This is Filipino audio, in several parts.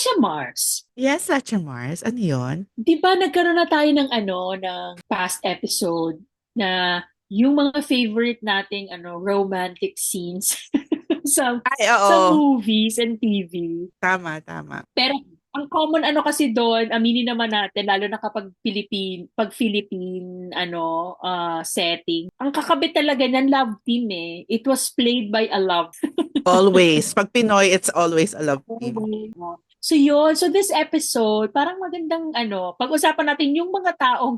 Sacha Mars. Yes, Sacha Mars. Ano yun? Di ba nagkaroon na tayo ng ng past episode na yung mga favorite nating romantic scenes sa Ay, sa oo. movies and TV. Tama, tama. Pero ang common kasi doon, aminin naman natin, lalo na kapag Philippine setting. Ang kakabit talaga ng love team eh. It was played by a love. Always. Pag Pinoy, it's always a love team. So yun, so this episode, parang magandang pag-usapan natin yung mga taong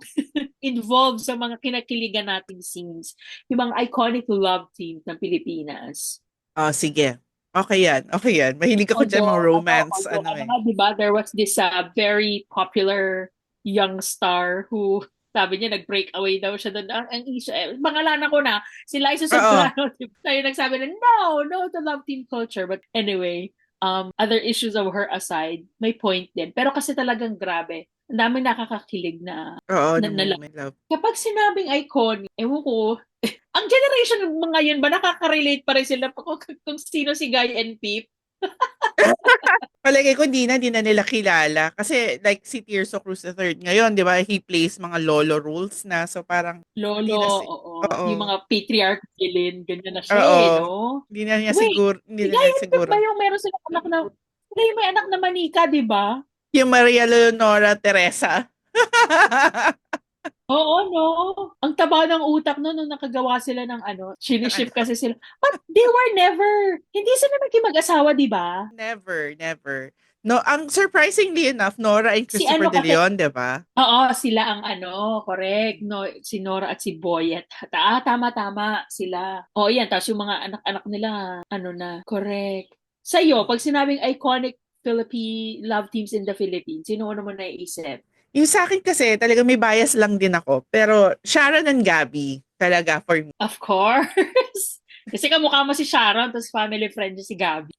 involved sa mga kinakiligan nating scenes. Yung mga iconic love teams ng Pilipinas. Oh, sige. Okay yan. Okay yan. Mahilig ako dyan mga romance. Ano Although eh. nga, di ba, there was this very popular young star who sabi niya nag-break away daw siya doon. Ang issue, pangalanan ko na, si Liza Oo. Sobrano, tayo nagsabi na, no to love team culture. But anyway, other issues of her aside, may point din. Pero kasi talagang grabe. Ang daming nakakakilig Oo, na, na na moment love. kapag sinabing iconic, ewan ko, ang generation ng mga yun ba, nakaka-relate pa rin sila kung sino si Guy and Peep? Palagay ko di na nila kilala. Kasi like si Tirso Cruz III ngayon, di ba? He plays mga lolo roles na. So parang Lolo, hindi na oo. Yung oo. mga patriarch villain, ganyan na siya Oo. no? Hindi na niya Wait, siguro, hindi si na niya Guy and Peep siguro. ba yung meron silang anak na, sila yung may anak na manika, di ba? Yung Maria Leonora Teresa. Oo, no. Ang taba ng utak no, nung nakagawa sila ng Ng siniship ano. kasi sila. But they were never, hindi sila naging mag-asawa, di ba? Never, never. No, ang surprisingly enough, Nora and Si Christopher De kasi, Leon, 'di ba? oo, sila ang correct. No, si Nora at si Boyet. Tama-tama sila. Oo, yan. Tapos yung mga anak-anak nila, correct. Sa'yo, pag sinabing iconic Philippine love teams in the Philippines, sino mo naiisip? Yung sa akin kasi, talaga may bias lang din ako. Pero Sharon and Gabby, talaga for me. Of course. Kasi kamukha mo si Sharon, tapos family friend niya si Gabby.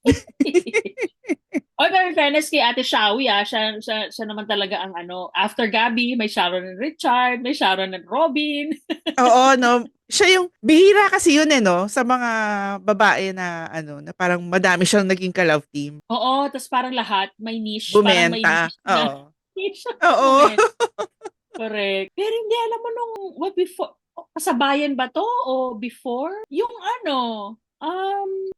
Oy, pero in fairness kay Ate Shawi, siya naman talaga ang after Gabby, may Sharon and Richard, may Sharon and Robin. Oo, no. Siya yung, bihira kasi yun eh, no? Sa mga babae na, ano, na parang madami siyang naging ka-love team. Oo, tapos parang lahat, parang may Bumenta. niche na Oo. niche na Oo. moment. Correct. Pero hindi alam mo before, kasabayan ba to o before? Yung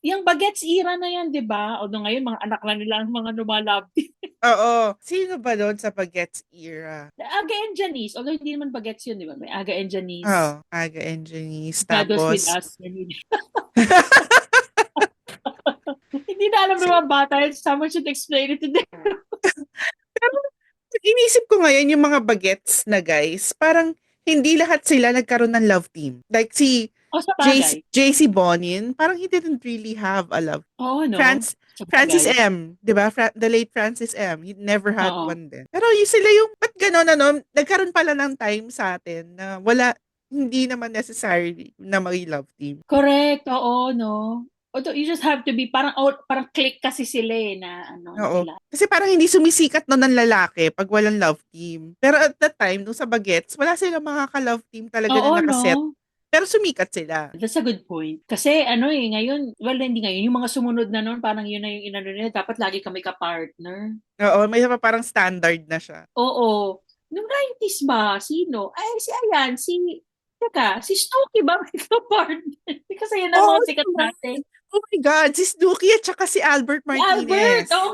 yung Bagets era na yan, di ba? Although ngayon, mga anak na nila ang mga lumalabdi. Oo. Sino ba doon sa Bagets era? Aga and Janice, although hindi naman Bagets yun, di ba? May Aga and Janice. Oo. Aga and Janice. God was with Tapos, us. Hindi na alam ng mga bata. Someone should explain it to them. pero inisip ko ngayon yung mga bagets na guys, parang hindi lahat sila nagkaroon ng love team. Like si O sa bagay. JC Bonin, parang he didn't really have a love. Oo, no? Franz Sa Francis bagay. M, 'di ba? The late Francis M. He never had Oo. one din. Pero yung sila yung ba't gano'n ano, nagkaroon pala ng time sa atin na wala hindi naman necessary na may love team. Correct. Oo, no? Although you just have to be, parang click kasi sila na Oo. nila. Kasi parang hindi sumisikat no ng lalaki pag walang love team. Pero at that time, nung sa Bagets, wala silang mga ka-love team talaga na Oo, nakaset. no? Pero sumikat sila. That's a good point. Kasi ngayon, well, hindi ngayon, yung mga sumunod na noon, parang yun na yung inano nila, dapat lagi kami ka-partner. Oo, may parang standard na siya. Oo. Noong 90s ba? Sino? Ay, teka, si Snooki ba may ka-partner? Kasi yun ang Oh, mga sikat natin. oh my God, si Snooki at saka si Albert Si Albert! Martinez. Oh,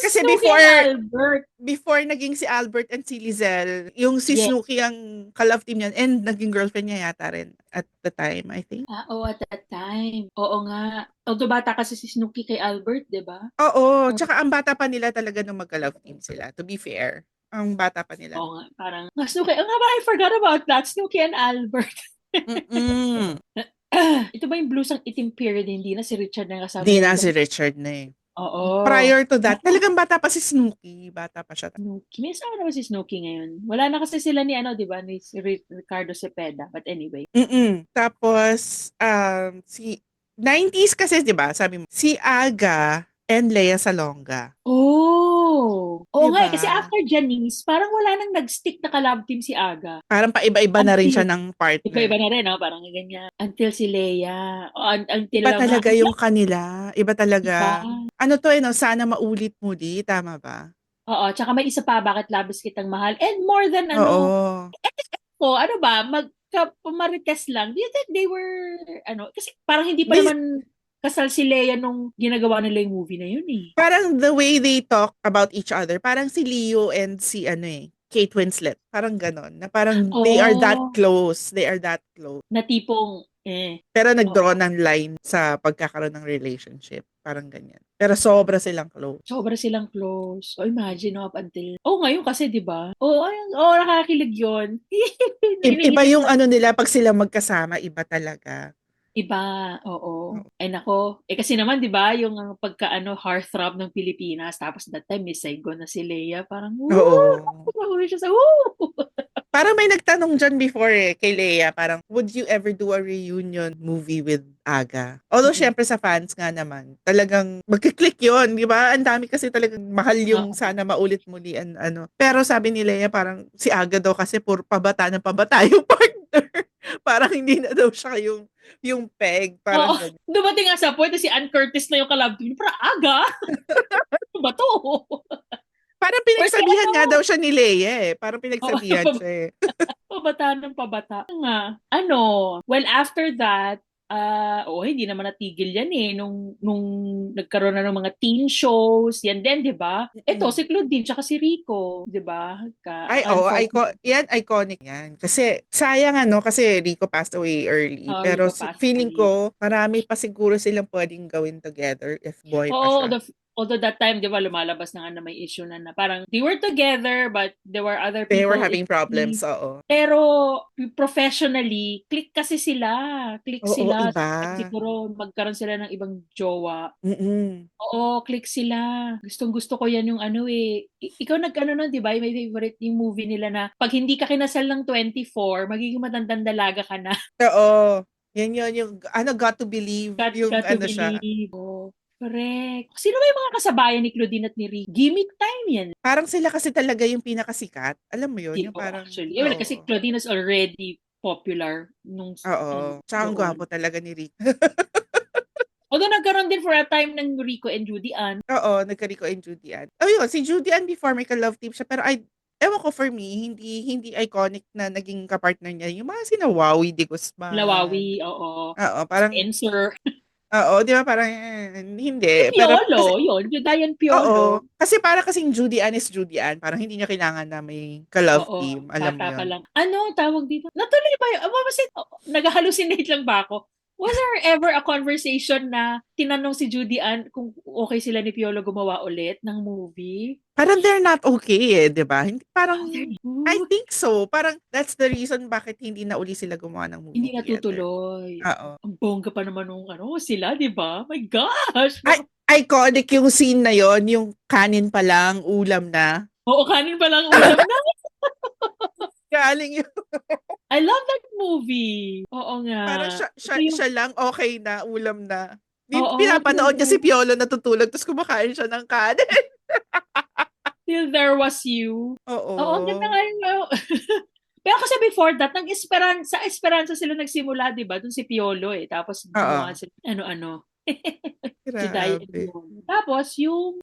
Kasi Snooki and Albert. before naging si Albert and si Lizelle, yung si Yes. Snooki ang ka-love team niyan and naging girlfriend niya yata rin at the time, I think. Oo, at that time. Oo nga. Although bata kasi si Snooki kay Albert, di ba? Oo, tsaka ang bata pa nila talaga nung magka-love team sila, to be fair. Ang bata pa nila. Oo nga. Parang, Snooki. Nga ba, I forgot about that. Snooki and Albert. Mm-mm. Ito ba yung blusang itim period? Hindi na si Richard na kasama Di niya na dito. si Richard na eh. Oo. Prior to that, talagang bata pa si Snooki. Bata pa siya. Snooki. May asawa na ba si Snooki ngayon? Wala na kasi sila ni di ba? Ni si Ricardo Cepeda. But anyway. Mm-mm. Tapos, si 90s kasi, di ba, sabi mo, si Aga and Lea Salonga. Oh! Oo 'Di nga, ba? kasi after Janice, parang wala nang nag-stick na ka-love team si Aga. Parang paiba-iba na rin siya Until, ng partner. iba-iba na rin, no? Parang ganyan. Until si Leia. O, until Iba mga, talaga yung kanila, iba iba. talaga. Ano 'to, eh, 'no, Sana Maulit Muli, tama ba? Oo, tsaka may isa pa, Bakit Labis Kitang Mahal. And more than Oo. ano ba, marites lang. Do you think they were, kasi parang hindi pa May naman kasal si Leia nung ginagawa nila yung movie na yun eh. parang the way they talk about each other, parang si Leo and si ano, eh, Kate Winslet, parang gano'n, na parang they are that Oh, close, they are that close. na tipong, Pero nag-draw oo. ng line sa pagkakaroon ng relationship, parang ganyan. Pero sobra silang close. Sobra silang close. O imagine, no, up until, ngayon kasi, di ba? Nakakilig yun. Iba Iniisip yung na, ano nila pag sila magkasama, iba talaga. iba, oo. Oo. Ay nako, kasi naman 'di ba, yung heartthrob ng Pilipinas, tapos that time Miss Saigon na si Leia, parang Oo. nahuli siya sa woo! Parang may nagtanong dyan before, eh, kay Leia, parang, would you ever do a reunion movie with Aga? Although, Mm-mm. syempre sa fans nga naman, talagang magkiklik yun, di ba? Ang dami kasi talagang mahal yung Oo. Sana Maulit Muli, ano. Pero sabi ni Leia, parang si Aga daw kasi puro pabata ng pabata yung partner. Parang hindi na daw siya yung peg, Oo. parang ganyan. Dumating nga sa point na si Ann Curtis na yung kalab team. Parang aga? Ano ba to? Parang Or si pinagsabihan nga daw siya ni Leia, eh. Parang Oo, pinagsabihan siya, eh. pabata ng pabata. Nga. Well, after that, hindi naman natigil yan eh. Nung nagkaroon na ng mga teen shows, yan din, di ba? Ito, si Mm. Claudine, tsaka si Rico, di ba? Ay, oo, Unfortunately, yan, iconic yan. Kasi, sayang ano, kasi Rico passed away early. Pero Rico passed feeling away. ko, marami pa siguro silang pwedeng gawin together if buhay pa Oo, siya. although that time, di ba, lumalabas na nga na may issue na parang they were together, but there were other They were people having problems, involved. oo. Pero professionally, click kasi sila. Click Oo, sila. iba. Siguro magkaroon sila ng ibang jowa. Mm-mm. Oo, click sila. Gustong-gusto ko yan yung eh. Ikaw nag-ano nun, di ba? May favorite yung movie nila na pag hindi ka kinasal ng 24, magiging matandang dalaga ka na. Oo. Yan yun, yung, ano, Got to Believe, yung Got to ano siya. believe. Oh, correct. Sino ba yung mga kasabayan ni Claudine at ni Rick? Gimmick time yan. Parang sila kasi talaga yung pinakasikat. Alam mo yun, Di yung po parang, actually. Well, kasi oo. Claudine is already popular Oo. Tsaka ang doon. gwapo talaga ni Rick. Although nagkaroon din for a time ng Rico and Judy Ann. Oo, nagka-Rico and Judy Ann. Oh, yun, si Judy Ann before may ka-love team siya, pero ewan ko for me, hindi iconic na naging kapartner niya. Yung mga sina Wowie de Guzman. Lawawi, oo. Oo, parang, Spencer. oo, di ba, parang, Si hindi. Pero, kasi, Piolo, yun. Judayan oo, Piolo. kasi para kasing Judy Ann is Judy Ann, parang hindi niya kailangan na may ka-love Oo, team. Alam mo bata pa yun. lang. Ano tawag dito? Natuloy ba yun? Nag-hallucinate lang ba ako? Was there ever a conversation na tinanong si Judy Ann kung okay sila ni Piolo gumawa ulit ng movie? Parang they're not okay, eh, di ba? Hindi, parang, Oh, they're I good. think so. Parang, that's the reason bakit hindi na uli sila gumawa ng movie Hindi together. natutuloy. Oo. Ang bongga pa naman nung sila, di ba? My gosh! Ay, iconic yung scene na yon, yung kanin pa lang, ulam na. Oo, kanin pa lang ulam na. Galing yun. I love that movie. Oo nga. Parang Ito yung, siya lang okay na, ulam na. oo, Pinapanood niya si Piolo natutulog tapos kumakain siya ng kanin. till there was you. Oo, ang ganda Oo. nga yung, pero kasi before that, Esperanza sila nagsimula, di ba? Doon si Piolo eh. Tapos gumawa Oo. sila, ano-ano. Juday and Grabe. yun. Tapos, yung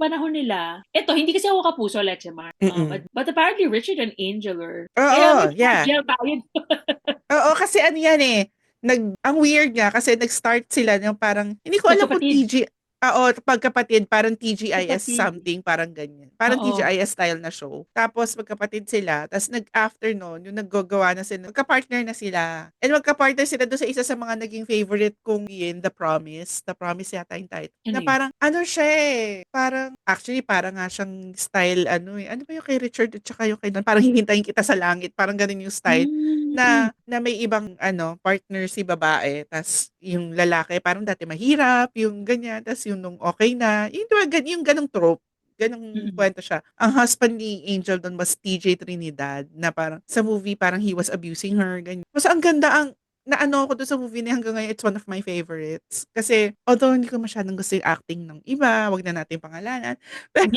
panahon nila, eto, hindi kasi ako kapuso, Leximar. Mm-mm. But apparently, Richard and Angel are, kaya Oo, may yeah. gel tayo. Oo, kasi ano yan eh. Ang weird nga kasi nag-start sila ng parang, hindi ko alam kung Magkapatid. Oo, pagkapatid, parang TGIS Magkapatid. something, parang ganyan. Parang Oo. TGIS style na show. Tapos magkapatid sila, tapos after noon, yung naggagawa na sila, magka-partner na sila. And magka-partner sila doon sa isa sa mga naging favorite kong yun, The Promise. The Promise yata yung title. Ano Na yun? parang, ano siya eh, parang, actually, parang nga siyang style, ano eh, ano ba yung kay Richard at saka yung kay Don? Parang hihintayin kita sa langit, parang ganun yung style Mm. na may ibang partner si babae, tas yung lalaki parang dati mahirap, yung ganyan, tas yung nung okay na, yung, diba, yung ganong trope, ganong Mm-mm. kwento siya. Ang husband ni Angel doon was TJ Trinidad, na parang sa movie parang he was abusing her, ganyan. Basta ang ganda, naano ako doon sa movie na hanggang ngayon, it's one of my favorites. Kasi, although hindi ko masyadong gusto yung acting ng iba, wag na natin pangalanan, pero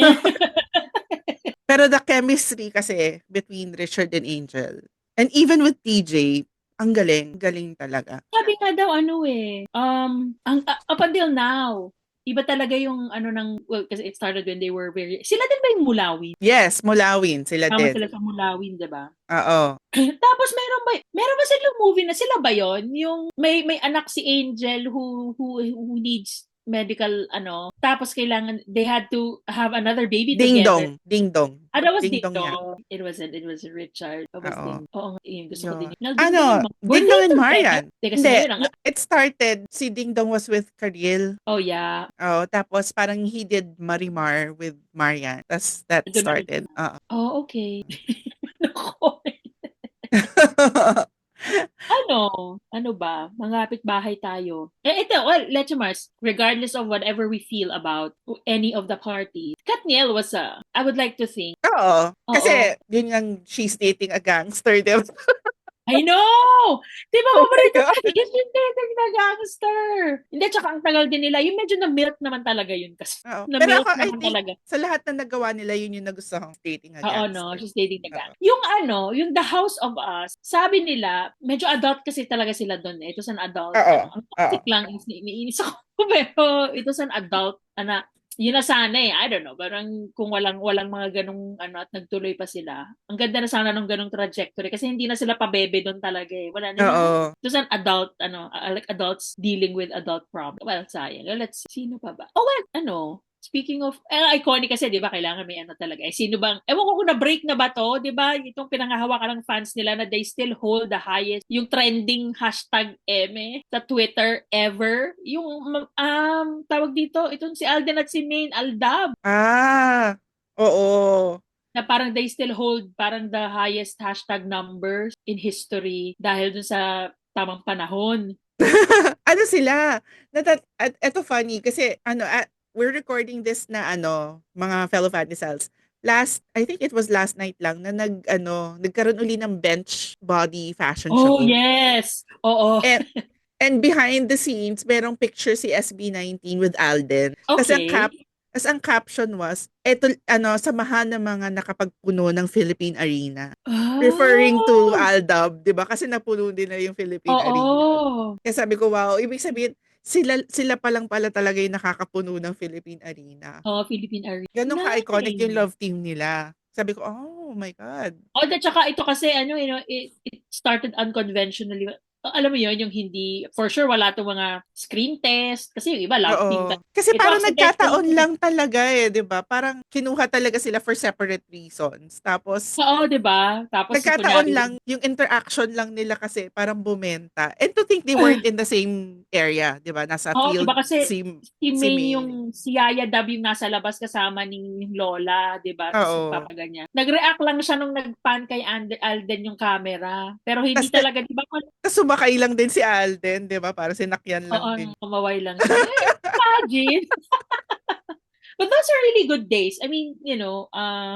Pero the chemistry kasi between Richard and Angel, and even with TJ, ang galing, galing talaga. Sabi nga daw up until now, iba talaga yung well, kasi it started when they were sila din ba yung Mulawin? Yes, Mulawin, sila Tama din. sila sa Mulawin, di ba? Oo. Tapos meron ba silang movie na sila ba yon? Yung may anak si Angel who needs medical tapos kailangan they had to have another baby Ding together. Dong, Ding Dong. That was Ding Ding Dong yan. Dong. It was Richard. That was Oo. Ding. Oo, yun gusto ko Yun. din. Now, Ding Dong and Marian. Kasi Hindi, ngayon it started, si Ding Dong was with Karil. oh yeah. Oh, tapos parang he did Marimar with Marian. That's that Doon started. Oo. Oh, okay. Ano ba? Mangapit bahay tayo. Ito, well, let's Mars, regardless of whatever we feel about any of the parties, Katniel was I would like to think. Oo. Oo. Kasi, yun yung she's dating a gangster, diba? I know! Di ba, Oh my paborito God. ko yung dating na gangster. Hindi, tsaka ang tagal din nila. Yung medyo na-milk naman talaga yun kasi. Oo. Pero Na-milk ako, I naman think, talaga. sa lahat na nagawa nila, yun yung nagustuhan, dating a Oo, gangster. no, she's dating the gang. Oo. Yung The House of Us, sabi nila, medyo adult kasi talaga sila doon. Ito sa an adult. Oo. Ang toxic lang, iniinis ako. Pero ito sa an adult, yun na sana eh. I don't know. Parang kung walang mga ganong at nagtuloy pa sila. Ang ganda na sana ng ganong trajectory kasi hindi na sila pabebe doon talaga eh. Wala na Oo. Ito sa adult, like adults dealing with adult problems. Well, sayang. Let's see. Sino pa ba? Oh, well, speaking of, iconic kasi, di ba, kailangan may talaga. Sino bang, ewan ko kung na-break na ba to, di ba, itong pinangahawakan ng fans nila na they still hold the highest, yung trending hashtag sa Twitter ever. Yung, tawag dito, itong si Alden at si Maine Aldab. Oo. Na parang they still hold parang the highest hashtag numbers in history dahil dun sa tamang panahon. Ano sila? Ito funny kasi we're recording this na mga fellow Fatisals. I think it was last night lang na nagkaroon uli ng bench body fashion show. Oh, yes! Oo. And behind the scenes, merong picture si SB19 with Alden. Okay. Tapos ang caption was, samahan ng mga nakapagpuno ng Philippine Arena. Referring to Aldab, di ba? Kasi napuno din na yung Philippine Arena. Kaya sabi ko, wow, ibig sabihin, sila pa lang pala talaga yung nakakapuno ng Philippine Arena. Philippine Arena. Ganun ka-iconic yung love team nila. Sabi ko, oh my God. At saka ito kasi, it started unconventionally. Alam mo yun, yung hindi, for sure, wala itong mga screen test. Kasi yung iba, love team. Kasi parang nagkataon lang talaga di ba? Parang kinuha talaga sila for separate reasons. Tapos, oo, di ba? Tapos, nagkataon lang, yung interaction lang nila kasi parang bumenta. And to think they weren't in the same area, di ba? Nasa field, diba? Kasi si Maine yung si Yaya Dab yung nasa labas kasama ni Lola, di ba? Tapos papaganyan. Nag-react lang siya nung nag-pan kay Alden yung camera. Pero hindi talaga, di ba? Tapos sumakay lang din si Alden, di ba? Para sinakyan lang din. Kumaway lang siya. Imagine! But those are really good days. I mean,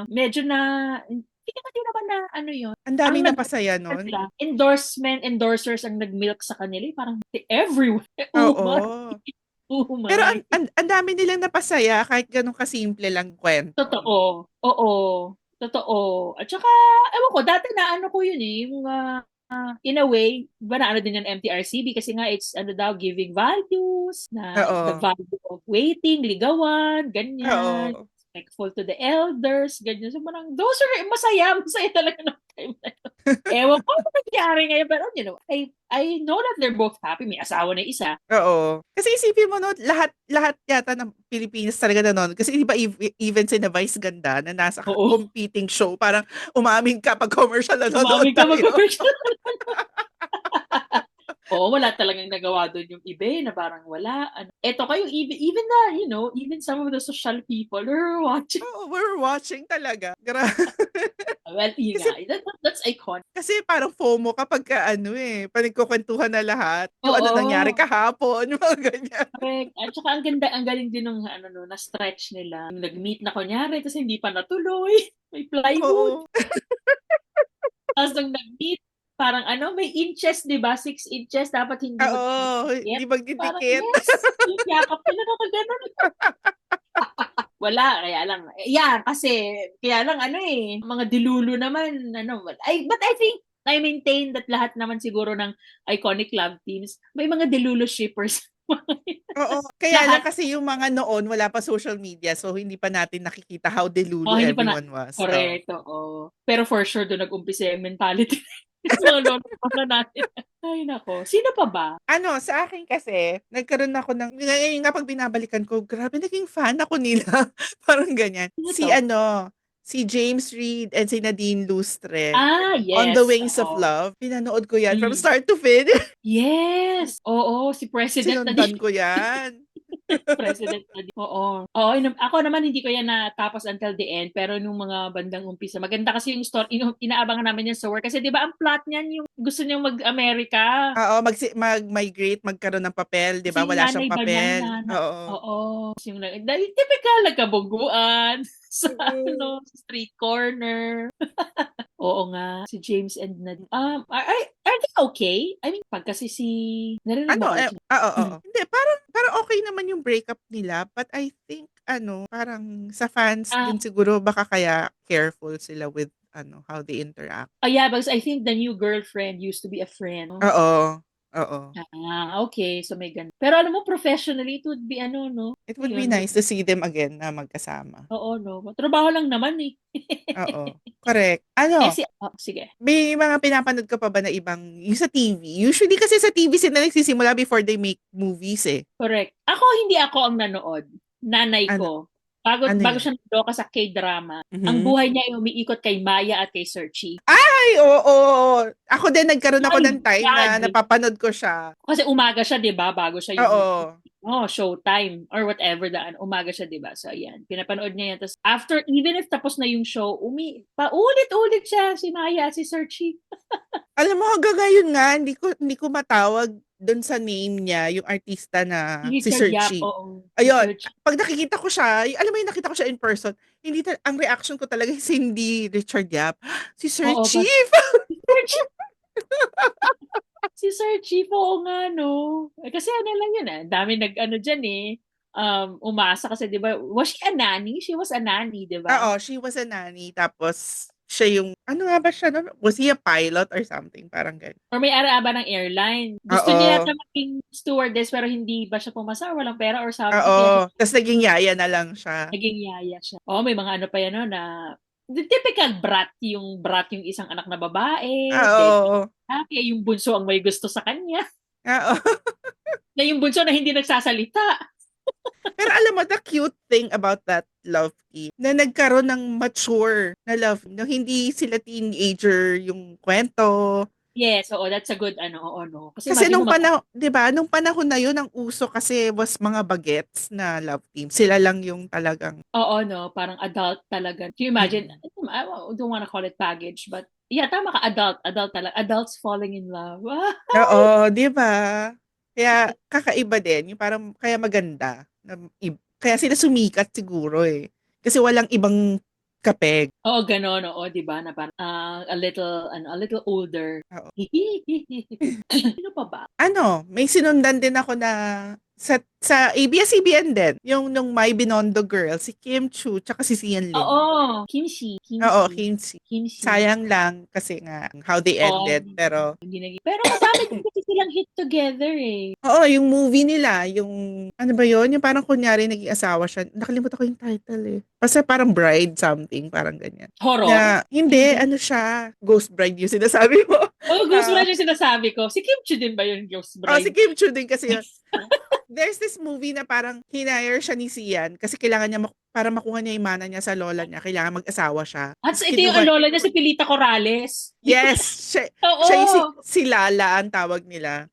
medyo na, hindi naman na yun. Ang daming napasaya nun. Endorsers ang nag-milk sa kanila. Parang everywhere. Oo. Pero ang dami nilang napasaya kahit ganun kasimple lang kwento. Totoo. Oo. Totoo. At saka, ewan ko, dati na ko yun yung in a way, ba na din yung MTRCB kasi nga it's giving values na the value of waiting, ligawan, ganyan. Respectful to the elders, ganyan. So parang, those are masaya talaga ng time na yun. Ewan ko ano nangyari ngayon, pero I know that they're both happy. May asawa na isa. Oo. Kasi isipin mo, no, lahat yata ng Pilipinas talaga na noon. Kasi di ba even si na Vice Ganda na nasa competing show, parang umamin ka pag commercial na noon tayo. Commercial. Wala talagang nagawa doon yung iba na parang wala. Eto kayo, even na, even some of the social people were watching. We're watching talaga. Well, that's iconic. Kasi parang FOMO kapag panagkukwentuhan na lahat. Yung nangyari kahapon, yung mga ganyan. Correct. At saka ang galing din nung na stretch nila. Nag-meet na kunyari, tapos hindi pa natuloy. May plywood. Tapos nung nag-meet, parang may inches, di ba? 6 inches, dapat hindi hindi magdidikit. Yes, yung yakap nila na gano'n. Wala, kaya lang. Yan, kasi, kaya lang mga dilulo naman, but I think, I maintain that lahat naman siguro ng iconic love teams, may mga dilulo shippers. Oo, kaya lang Lahat. kasi yung mga noon wala pa social media so hindi pa natin nakikita how delulu Hindi pa na, everyone was. Oh. correct, oo. Pero for sure, doon nag-umpisa yung mentality. Mga lolo pa na natin. Ay, nako. Sino pa ba? Ano, sa akin kasi, nagkaroon ako ngayon nga pag binabalikan ko, grabe, naging fan ako nila. Parang ganyan. Sino to? Si James Reid and si Nadine Lustre. On the Yes. Wings of Oo. Love. Pinanood ko yan from Mm. start to finish. Yes. Oo, si President na Sinundan ko yan. President na din. Oo. Oo, ako naman hindi ko yan natapos until the end, pero nung mga bandang umpisa, maganda kasi yung story, inaabangan namin yan sa work. Kasi di ba ang plot niyan, yung gusto niyang mag-Amerika. Oo, mag-migrate, magkaroon ng papel, di Kasi ba? yung Wala siyang nanay ba niya, papel. Oo. oo. Kasi yung, dahil typical, nagkabungguan sa, Mm. sa street corner. Oo nga, si James and Nadine. Are they okay? I mean, pag kasi narinig mo kasi. Oo. Hindi, parang okay naman yung breakup nila, but I think, parang sa fans din siguro, baka kaya careful sila with, how they interact. Yeah, because I think the new girlfriend used to be a friend. No? Oo. Oo. Okay. So may ganun. Pero alam mo, professionally, it would be no? It would be Yun. nice to see them again na magkasama. Oo, no? Trabaho lang naman eh. Oo. Correct. Sige. May mga pinapanood ka pa ba na ibang, yung sa TV? Usually kasi sa TV sila nagsisimula before they make movies eh. Correct. Hindi ako ang nanood. Nanay Ano? ko. Bago Yun? siya naloka sa K-drama, ang Mhm. buhay niya ay umiikot kay Maya at kay Sir Chi. Ay, oo. Ako din, nagkaroon ako My ng time na God! napapanood ko siya. Kasi umaga siya, di ba? Bago siya yung Oo. Showtime or whatever umaga siya, di ba? So, ayan. Pinapanood niya yan. Tapos, even if tapos na yung show, paulit-ulit siya si Maya at si Sir Chi. Alam mo, hanggang ngayon nga, hindi ko matawag doon sa name niya, yung artista na si Richard Sir Yap, Chi. oo. Ayun, Si Sir Chi. pag nakikita ko siya, alam mo yung nakita ko siya in person, ang reaction ko talaga is hindi Richard Yap, si Sir Oo, Chief. si Sir Chi. Si Sir Chi, oo nga, no? Kasi lang yun dami dyan umasa kasi, di ba? Was she a nanny? She was a nanny, di ba? Oo, she was a nanny, tapos siya yung, ano nga ba siya nun? Was he a pilot or something? Parang ganun. Or may ara-aba ng airline. Gusto Oo. niya yata maging stewardess pero hindi ba siya pumasa or walang pera or something. Oo. Tapos naging yaya na lang siya. Naging yaya siya. May mga pa yan na the typical brat yung isang anak na babae. Oo. Kaya yung bunso ang may gusto sa kanya. Oo. Na yung bunso na hindi nagsasalita. Pero alam mo, the cute thing about that love team, na nagkaroon ng mature na love, no, hindi sila teenager yung kwento. Yes, that's a good no. Kasi nung panahon, 'di ba? Nung panahon na 'yun, ang uso kasi was mga bagets na love team. Sila lang yung talagang no, parang adult talaga. Can you imagine? I don't want to call it baggage, but yeah, tama ka, adult talaga. Adults falling in love. Oo, 'di ba? Kaya kakaiba din, yung parang kaya maganda. Kaya sila sumikat siguro eh. Kasi walang ibang kapeg. Oo, gano'n, oo, 'di ba? Na parang a little older. Oo. Sino pa ba? May sinundan din ako na sa ABS-CBN din. Yung nung My Binondo Girl, si Kim Chu, tsaka si Sian Lim. Oo, Kimchi. Oo, Kimchi. Sayang lang kasi nga how they ended. Pero madami din kasi silang hit together eh. oo, yung movie nila, yung ano ba yun? Yung parang kunyari naging asawa siya. Nakalimutan ko yung title eh. Basta parang Bride something, parang ganyan. Horror? Hindi, ano siya? Ghost Bride yung sinasabi mo. Ghost Bride yung sinasabi ko. Si Kim Chu din ba yung Ghost Bride? Si Kim Chu din kasi yun. There's this movie na parang hinire siya ni Sian kasi kailangan niya para makuha niya yung mana niya sa lola niya, kailangan mag-asawa siya. At ito yung lola niya, si Pilita Corrales. Yes! Siya yung si Lala ang tawag nila.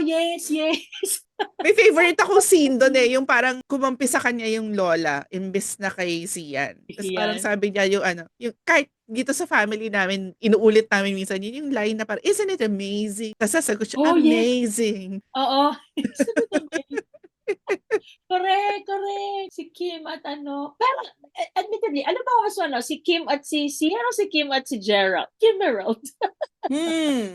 Yes. May favorite akong scene doon eh, yung parang kumampi sa kanya yung lola imbes na kay Sian. Tapos parang sabi niya yung kahit dito sa family namin, inuulit namin minsan yung line na parang, isn't it amazing? Tapos sasagot siya, amazing. Yes. Oo. Correct. Si Kim at Pero, admittedly, ano ba mas si Kim at si Kim at si Gerald? Kimerald.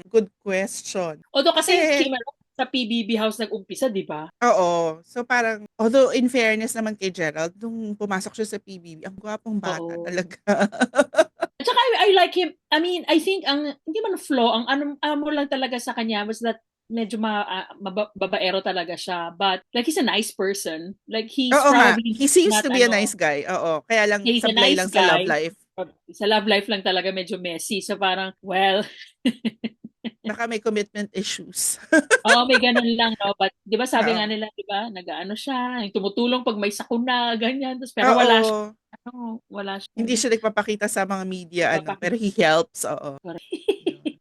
Good question. Although kasi Kimerald, sa PBB house nag-umpisa, di ba? Oo. So parang, although in fairness naman kay Gerald, nung pumasok siya sa PBB, ang gwapong bata Oo. talaga. At saka I like him. I mean, I think hindi man flaw, ang amo lang talaga sa kanya was that medyo babaero talaga siya. But like he's a nice person. Like he's Oo nga. probably He seems not to be a nice guy. Oo. Kaya lang, he's a sablay nice lang sa love guy. life. Sa love life lang talaga medyo messy. So parang, well, Baka may commitment issues. oo, may ganun lang, no? But, di ba sabi nga Oo. nila, di ba, nag-ano siya, yung tumutulong pag may sakuna, ganyan. Tapos, pero wala siya, Oo. wala siya, Hindi siya nagpapakita sa mga media, pero nagpapakita. he helps. Oo.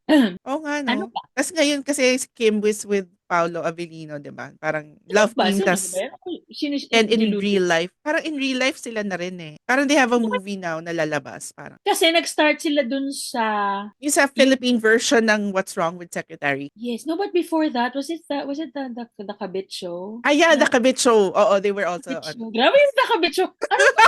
Yun. Oo nga, Ano no? ba? Tapos ngayon kasi si Kim was with Paolo Avellino, di ba? Parang Sino love ba? team, Sino ba tas yan? Sino and in diluted? real life, parang in real life sila na rin eh. Parang they have a movie now na lalabas. Parang. Kasi nag-start sila dun sa, Yung sa yung, Philippine version ng What's Wrong with Secretary. yes, no, but before that, was it the Kabit Show? Ah, yeah, the Na, Kabit Show. Oo, they were also Kabit on. Show. Grabe yung the Kabit Show. Ano ba?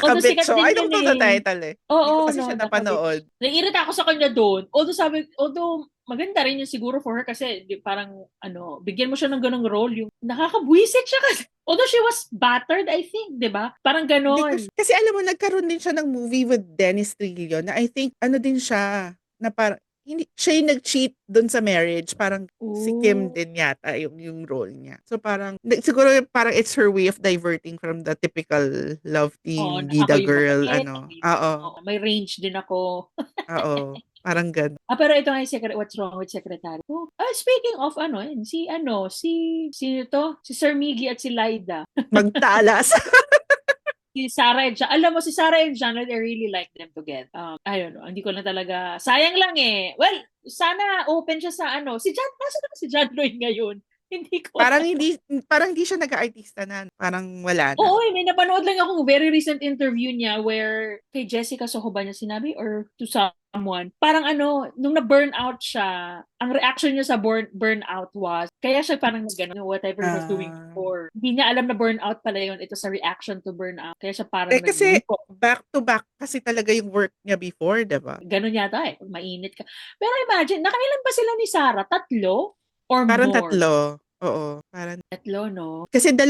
Although Nakabit sikat show. din Ay, naku yun to eh. the title eh. Hindi ko Oo, kasi no, siya nakabit. napanood. Naiirita ako sa kanya doon. Although maganda rin yung siguro for her kasi parang bigyan mo siya ng ganung role yung nakakabwisit siya kasi. Although she was battered, I think, 'di ba? Parang Hindi ganon. kasi alam mo, nagkaroon din siya ng movie with Dennis Trillo na I think, ano din siya, na parang, hindi, siya yung nag-cheat doon sa marriage. Parang si Kim Oh, din yata yung role niya. So parang, siguro parang it's her way of diverting from the typical love team, ako bida yung girl, mabait, ako ano. yung, Oo, may range din ako. oo. Parang ganun. Pero ito nga yung What's Wrong with Secretary? Oh, speaking of sino to? Si Sir Miggy at si Laida. Magtalas. Si Sarah and John. Alam mo, si Sarah and John, I really like them together. I don't know. Hindi ko lang talaga. Sayang lang eh. Well, sana open siya sa Si John, nasa na si John Lloyd ngayon? Hindi ko parang alam. hindi, parang hindi siya nag-aartista na. Parang wala na. Oo, may napanood lang akong very recent interview niya where kay Jessica Soho ba niya sinabi or to someone. Parang nung na-burnout siya, ang reaction niya sa burnout was, kaya siya parang nag whatever he was doing Ah. before. Hindi niya alam na burnout pala yun. Ito sa reaction to burnout. Kaya siya parang Kasi back to back kasi talaga yung work niya before, diba? ganun yata eh. Pag mainit ka. Pero imagine, nakailan ba sila ni Sarah? 3 or Parang more? 3. Oo, parang 3, no? kasi 2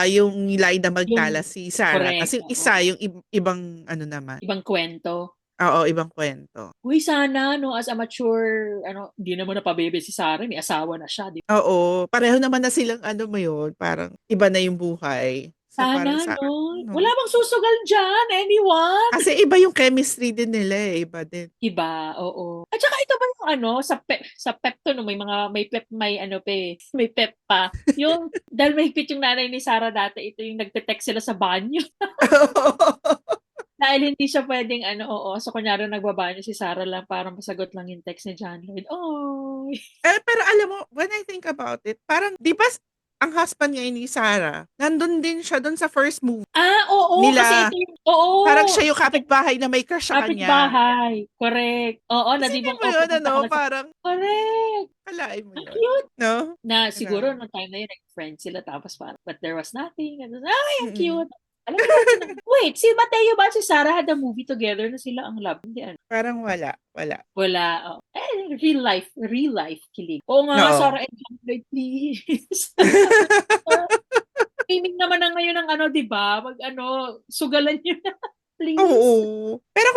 yung Liza Yung, Magtalas, si Sarah. correct. Tapos yung isa, yung ibang ano naman. Ibang kwento. Oo, ibang kwento. Uy, sana, no, as a mature, hindi naman napabebe si Sarah, may asawa na siya, di ba? Oo, pareho naman na silang ano mo yun, parang iba na yung buhay. So parang Sana, sa, no? Wala no? bang susugal dyan? Anyone? Kasi iba yung chemistry din nila eh, iba din. Iba, oo. At saka ito ba yung sa Pepto, no, may pep, may pep pa. Yung, dahil may higpit yung nanay ni Sarah dati, ito yung nagte-text sila sa banyo. Dahil hindi siya pwedeng oo. So, kunyari nagbabanyo si Sarah lang para masagot lang yung text ni John Lloyd. Oh. Pero alam mo, when I think about it, parang, di ba ang husband ngayon ni Sarah, nandun din siya dun sa first movie Oo, kasi nila. ito yung, oo. Parang siya yung kapitbahay na may crush sa kanya. Kapit-bahay. Correct. Oo, na di Isipin bang, mo yun, pumunta ka na sa, parang, correct. kalain mo Ang yun. cute. No? Na siguro, Grabe. nung time na yun, nag-friend sila, tapos parang, but there was nothing. And, ay, ang Mm-mm. cute. Alam mo naman sila. Wait, si Mateo ba at si Sarah had a movie together na sila ang love? Hindi, Parang wala. wala. Oh. Real life kilig. Oo nga, Oo. Sarah and John Lloyd, please. Gaming naman na ngayon ng di ba? Sugalan nyo na, please. Oo. Pero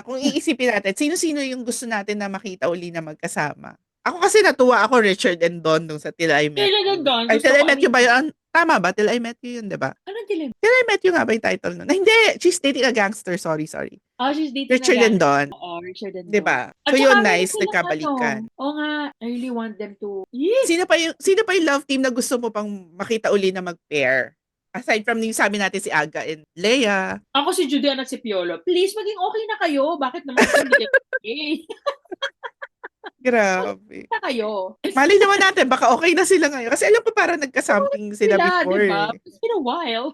kung iisipin natin, sino-sino yung gusto natin na makita uli na magkasama? Ako kasi natuwa ako, Richard and Don, nung sa Till I Met Kailan You. doon? Ay, Gusto Till ko, I Met You ba yun? Tama ba? Till I Met You yun, di ba? anong dilim? Till I Met You nga ba yung title nun? Ay, hindi! She's Dating a Gangster. Sorry. Oh, she's dating Richard again. and Don. Oo, Richard and Di Dawn. ba? At So saka yun, meron nice. silang Nagkabalikan. oo nga, I really want them to, yes! Sino pa yung love team na gusto mo pang makita uli na mag-pair? Aside from yung sabi natin si Aga and Leia. Ako si Judean at si Piolo. Please, maging okay na kayo. Bakit naman kasi hindi kayo okay? Grabe. Na kayo. Malay naman natin, baka okay na sila ngayon. Kasi alam ko parang nagka-something sila Sila, di before ba? eh. It's been a while.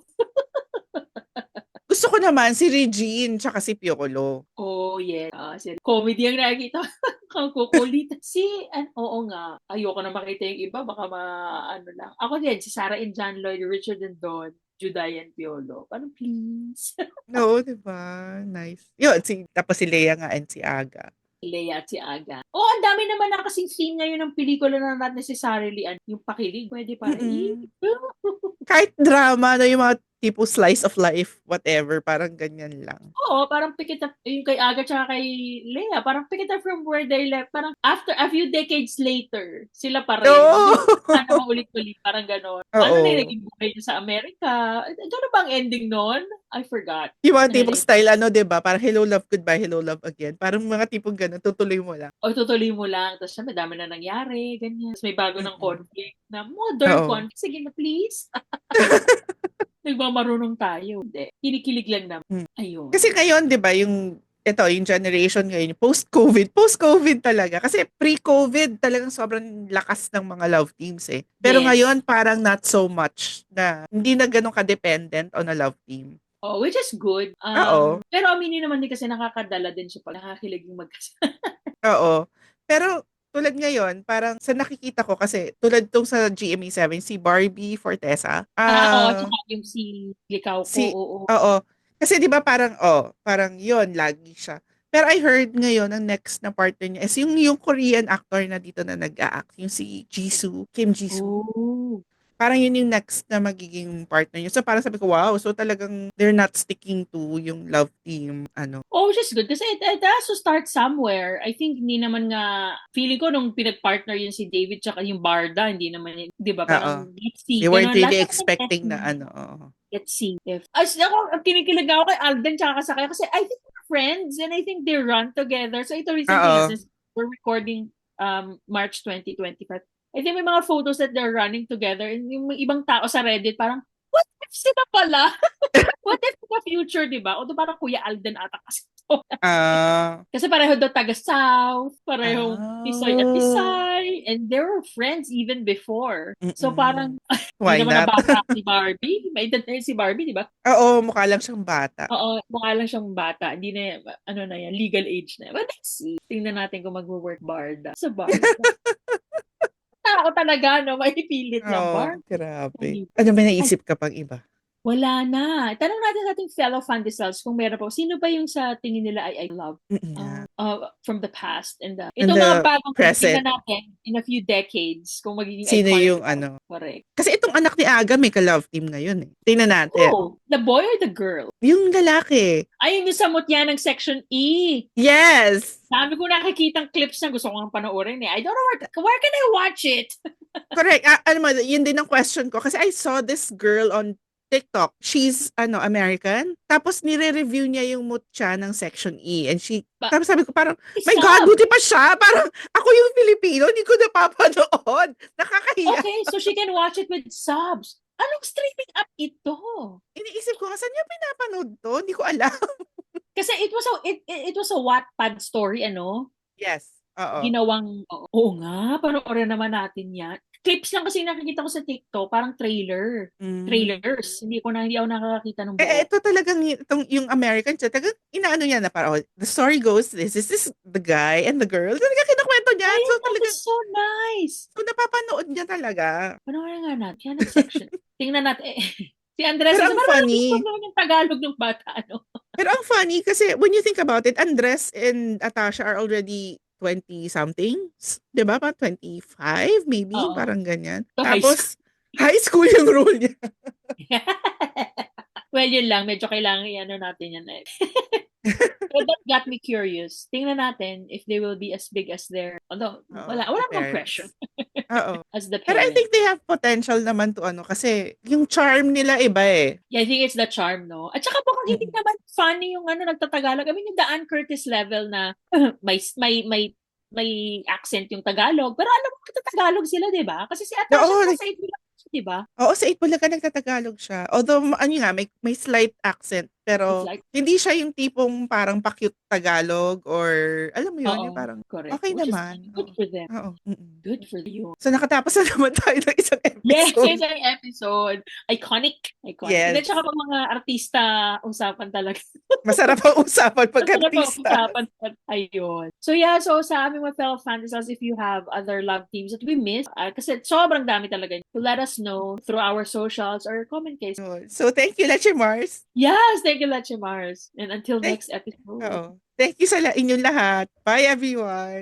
Gusto ko naman si Regine tsaka si Piolo. Oh, yeah. Comedy ang nakikita. Kang kukulit. Oo nga. Ayoko na makita yung iba. Baka lang. Ako din, si Sarah and John Lloyd, Richard and Don, Juday and Piolo. Parang please. No, di ba? Nice. Yun, tapos si Leia nga and si Aga. Lea at si Aga. Ang dami naman na kasing scene ngayon ng pelikula na not necessarily yung pakilig. Pwede pa rin. Kahit drama na yung mga tipo slice of life, whatever, parang ganyan lang. Oo, parang pick it up, yung kay Aga tsaka kay Lea, parang pick it up from where they left. Parang after a few decades later, sila pa rin. Oo. Sana maulit-ulit, parang gano'n. Ano na yung naging buhay niya sa Amerika? Gano'n ba ang ending nun? I forgot. Yung mga tipong style, diba? Parang hello, love, goodbye, hello, love again. Parang mga tipong gano'n, tutuloy mo lang. Tutuloy mo lang. Tapos madami na nangyari, ganyan. Tapos may bago ng conflict na modern conflict. Sige na, please. Nagmamarunong tayo. Hindi. Kinikilig lang naman. Ayun. Kasi ngayon, di ba, yung generation ngayon, post-COVID talaga. Kasi pre-COVID talagang sobrang lakas ng mga love teams eh. Pero ngayon, parang not so much na hindi na ganun ka-dependent on a love team. Which is good. Pero aminin naman din kasi nakakadala din siya pala. Nakakilig yung magkasama. Oo. Pero tulad ngayon, parang sa nakikita ko kasi tulad tong sa GMA7, si Barbie Fortesa. Tsaka yung si Likaw ko. Oo. Kasi di ba parang yon lagi siya. Pero I heard ngayon, ang next na partner niya is yung Korean actor na dito na nag-a-act, yung si Kim Jisoo. Parang yun yung next na magiging partner niya. So parang sabi ko, wow, so talagang they're not sticking to yung love team, which is good. Kasi it has to start somewhere. I think hindi naman nga, feeling ko nung pinag-partner yun si David tsaka yung Barda, hindi naman, di ba? Parang, let's see. They weren't really expecting na Let's see if, ako, kinikilig ako kay Alden tsaka sa kaya kasi I think they're friends and I think they run together. So ito recently, since we're recording March 2025, I think may mga photos that they're running together and yung ibang tao sa Reddit parang, what if sila pala? What if in the future, di ba? Although parang Kuya Alden ata kasi. Kasi pareho daw taga-South, pareho Tisoy at Tisay, and they were friends even before. So parang, why hindi naman not? na bata si Barbie. May edad na si Barbie, di ba? Oo, mukha lang siyang bata. Oo, mukha lang siyang bata. Hindi na, na yan, legal age na. But let's see. Tingnan natin kung mag-work Barda. Sa Barda. Tao talaga, no? May pilit lang, Bar. Grabe. Ano ba naisip ka pang iba? Wala na. Tanong natin sa ating fellow Fandisals kung meron po. Sino ba yung sa tingin nila I love from the past and itong mga bagong tingnan natin in a few decades kung magiging sino iconic yung correct. Kasi itong anak ni Aga may ka-love team ngayon eh. Tingnan natin. The boy or the girl? Yung lalaki. Ay, yung sa mutya ng Section E. Yes! Sabi ko nakikitang clips na gusto kong panoorin eh. I don't know where can I watch it? Correct. Yun din ang question ko. Kasi I saw this girl on TikTok. She's American. Tapos nire-review niya yung mutya ng Section E. And tapos sabi ko parang, my God, buti pa siya. Parang ako yung Filipino, hindi ko napapanood. Nakakahiya. Okay, so she can watch it with subs. Anong streaming app ito? Iniisip ko, saan niya pinapanood to? Hindi ko alam. Kasi it was a Wattpad story, Yes. Ginawang, nga, panoorin naman natin yan. Clips lang kasi nakikita ko sa TikTok, parang trailers. Hindi ako nakakakita ng buo. Ito talagang yung American, talagang inaano niya na parang, the story goes, this is the guy and the girl. Talagang kinukwento niya. So talagang, so nice. So napapanood niya talaga. Panoorin nga natin. Yan ang section. Tingnan natin. Si Andres, pero ang funny. Yung Tagalog ng bata, Pero ang funny kasi when you think about it, Andres and Atasha are already 20-something, di ba? 25, maybe, parang ganyan. So tapos, high school yung role niya. Well, yun lang. Medyo kailangan natin yan. So that got me curious. Tingnan natin if they will be as big as their, although, wala namang pressure. As the parents. Pero I think they have potential naman to kasi yung charm nila iba eh. Yeah, I think it's the charm, no? At saka baka hindi naman funny yung nagtatagalog. I mean, yung Ann Curtis level na may accent yung Tagalog. Pero alam mo, nagtatagalog sila, di ba? Kasi si Atasha sa di ba? Oo, sa Itbulaga nagtatagalog siya. Although, may slight accent. Pero, hindi siya yung tipong parang pa-cute Tagalog or, alam mo yun, yung parang, correct. Okay naman. Good for them. Good for you. So, nakatapos na naman tayo ng isang episode. Yes, isang episode. Iconic. Yes. And saka pag mga artista, usapan talaga. Masarap ang usapan pag artista. Ayun. So, sa aming mga fellow Fandisals, if you have other love teams that we missed, kasi sobrang dami talaga, to let us know through our socials or comment case. So, thank you, Leche Mars. Yes, thank you, Leche Mars. And until next episode. Thank you sa inyong lahat. Bye everyone.